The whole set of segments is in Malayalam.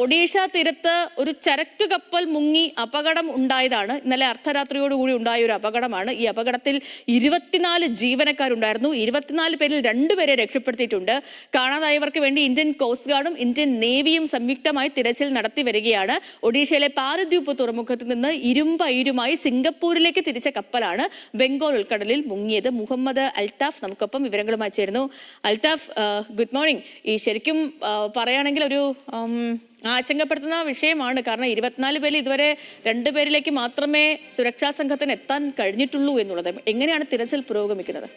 ഒഡീഷ തീരത്ത് ഒരു ചരക്ക് കപ്പൽ മുങ്ങി അപകടം ഉണ്ടായതാണ്. ഇന്നലെ അർദ്ധരാത്രിയോടുകൂടി ഉണ്ടായ ഒരു അപകടമാണ്. ഈ അപകടത്തിൽ 24 ജീവനക്കാരുണ്ടായിരുന്നു. 24 പേരിൽ 2 പേരെ രക്ഷപ്പെടുത്തിയിട്ടുണ്ട്. കാണാതായവർക്ക് വേണ്ടി ഇന്ത്യൻ കോസ്റ്റ് ഗാർഡും ഇന്ത്യൻ നേവിയും സംയുക്തമായി തിരച്ചിൽ നടത്തി വരികയാണ്. ഒഡീഷയിലെ പാരദ്വീപ് തുറമുഖത്ത് നിന്ന് ഇരുമ്പയിരുമായി സിംഗപ്പൂരിലേക്ക് തിരിച്ച കപ്പലാണ് ബംഗാൾ ഉൾക്കടലിൽ മുങ്ങിയത്. മുഹമ്മദ് അൽത്താഫ് നമുക്കൊപ്പം വിവരങ്ങളുമായി ചേരുന്നു. Althaf, good morning. ഈ ശരിക്കും പറയുകയാണെങ്കിൽ ഒരു ആശങ്കപ്പെടുത്തുന്ന വിഷയമാണ്. കാരണം 24 പേരിൽ ഇതുവരെ 2 പേരിലേക്ക് മാത്രമേ സുരക്ഷാ സംഘത്തിന് എത്താൻ കഴിഞ്ഞിട്ടുള്ളൂ എന്നുള്ളത്. എങ്ങനെയാണ് തിരച്ചിൽ പുരോഗമിക്കുന്നത്?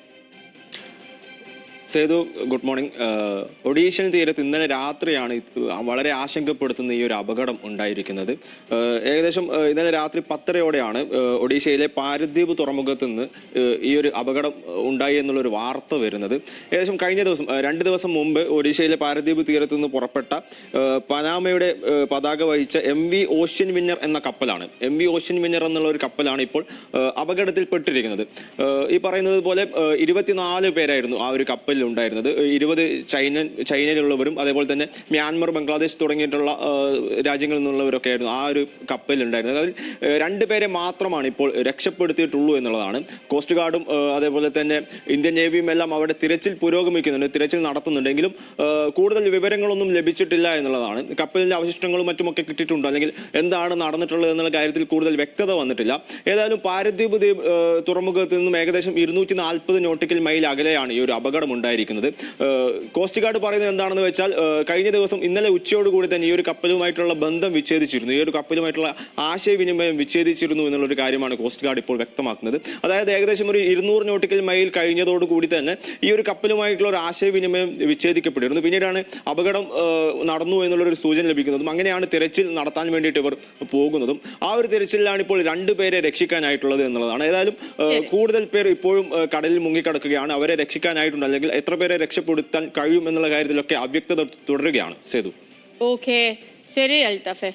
Sethu, good morning. ഒഡീഷ്യൻ തീരത്ത് ഇന്നലെ രാത്രിയാണ് വളരെ ആശങ്കപ്പെടുത്തുന്ന ഈ ഒരു അപകടം ഉണ്ടായിരിക്കുന്നത്. ഏകദേശം ഇന്നലെ രാത്രി 10:30-ഓടെയാണ് ഒഡീഷയിലെ പാരദ്വീപ് തുറമുഖത്ത് നിന്ന് ഈ ഒരു അപകടം ഉണ്ടായി എന്നുള്ളൊരു വാർത്ത വരുന്നത്. ഏകദേശം കഴിഞ്ഞ ദിവസം 2 ദിവസം മുമ്പ് ഒഡീഷയിലെ പാരദ്വീപ് തീരത്ത് നിന്ന് പുറപ്പെട്ട പനാമയുടെ പതാക വഹിച്ച MV ഓഷ്യൻ വിന്നർ എന്ന കപ്പലാണ്. MV ഓഷ്യൻ വിന്നർ എന്നുള്ള ഒരു കപ്പലാണ് ഇപ്പോൾ അപകടത്തിൽപ്പെട്ടിരിക്കുന്നത്. ഈ പറയുന്നത് പോലെ 24 പേരായിരുന്നു ആ ഒരു കപ്പലിൽ ഉണ്ടായിരുന്നത്. 20 ചൈനയിലുള്ളവരും അതേപോലെ തന്നെ മ്യാൻമർ, ബംഗ്ലാദേശ് തുടങ്ങിയിട്ടുള്ള രാജ്യങ്ങളിൽ നിന്നുള്ളവരൊക്കെ ആയിരുന്നു ആ ഒരു കപ്പലിൽ ഉണ്ടായിരുന്നത്. അതിൽ 2 പേരെ മാത്രമാണ് ഇപ്പോൾ രക്ഷപ്പെടുത്തിയിട്ടുള്ളൂ എന്നുള്ളതാണ്. കോസ്റ്റ് ഗാർഡും അതേപോലെ തന്നെ ഇന്ത്യൻ നേവിയും എല്ലാം അവിടെ തിരച്ചിൽ പുരോഗമിക്കുന്നുണ്ട്, തിരച്ചിൽ നടത്തുന്നുണ്ടെങ്കിലും കൂടുതൽ വിവരങ്ങളൊന്നും ലഭിച്ചിട്ടില്ല എന്നുള്ളതാണ്. കപ്പലിന്റെ അവശിഷ്ടങ്ങളും മറ്റുമൊക്കെ കിട്ടിയിട്ടുണ്ട്, അല്ലെങ്കിൽ എന്താണ് നടന്നിട്ടുള്ളത് എന്നുള്ള കാര്യത്തിൽ കൂടുതൽ വ്യക്തത വന്നിട്ടില്ല. ഏതായാലും പാരദ്വീപ് തുറമുഖത്ത് നിന്നും ഏകദേശം 240 നോട്ടിക്കൽ മൈൽ അകലെയാണ് ഈ ഒരു അപകടം ഉണ്ടായിരിക്കുന്നത്. കോസ്റ്റ് ഗാർഡ് പറയുന്നത് എന്താണെന്ന് വെച്ചാൽ കഴിഞ്ഞ ദിവസം ഇന്നലെ ഉച്ചയോടുകൂടി തന്നെ ഈ ഒരു കപ്പലുമായിട്ടുള്ള ബന്ധം വിച്ഛേദിച്ചിരുന്നു, ഈ ഒരു കപ്പലുമായിട്ടുള്ള ആശയവിനിമയം വിച്ഛേദിച്ചിരുന്നു എന്നുള്ളൊരു കാര്യമാണ് കോസ്റ്റ് ഗാർഡ് ഇപ്പോൾ വ്യക്തമാക്കുന്നത്. അതായത് ഏകദേശം ഒരു 200 നോട്ടിക്കൽ മൈൽ കഴിഞ്ഞതോടുകൂടി തന്നെ ഈ ഒരു കപ്പലുമായിട്ടുള്ള ഒരു ആശയവിനിമയം വിച്ഛേദിക്കപ്പെട്ടിരുന്നു. പിന്നീടാണ് അപകടം നടന്നു എന്നുള്ളൊരു സൂചന ലഭിക്കുന്നതും അങ്ങനെയാണ് തിരച്ചിൽ നടത്താൻ വേണ്ടിയിട്ട് ഇവർ പോകുന്നതും. ആ ഒരു തിരച്ചിലാണ് ഇപ്പോൾ 2 പേരെ രക്ഷിക്കാനായിട്ടുള്ളത് എന്നുള്ളതാണ്. ഏതായാലും കൂടുതൽ പേർ ഇപ്പോഴും കടലിൽ മുങ്ങിക്കിടക്കുകയാണ്. അവരെ രക്ഷിക്കാനായിട്ടുണ്ട്, അല്ലെങ്കിൽ എത്ര പേരെ രക്ഷപ്പെടുത്താൻ കഴിയും എന്നുള്ള കാര്യത്തിലൊക്കെ അവ്യക്തത തുടരുകയാണ്. സേതു, ഓക്കെ, ശരി അൽത്താഫെ.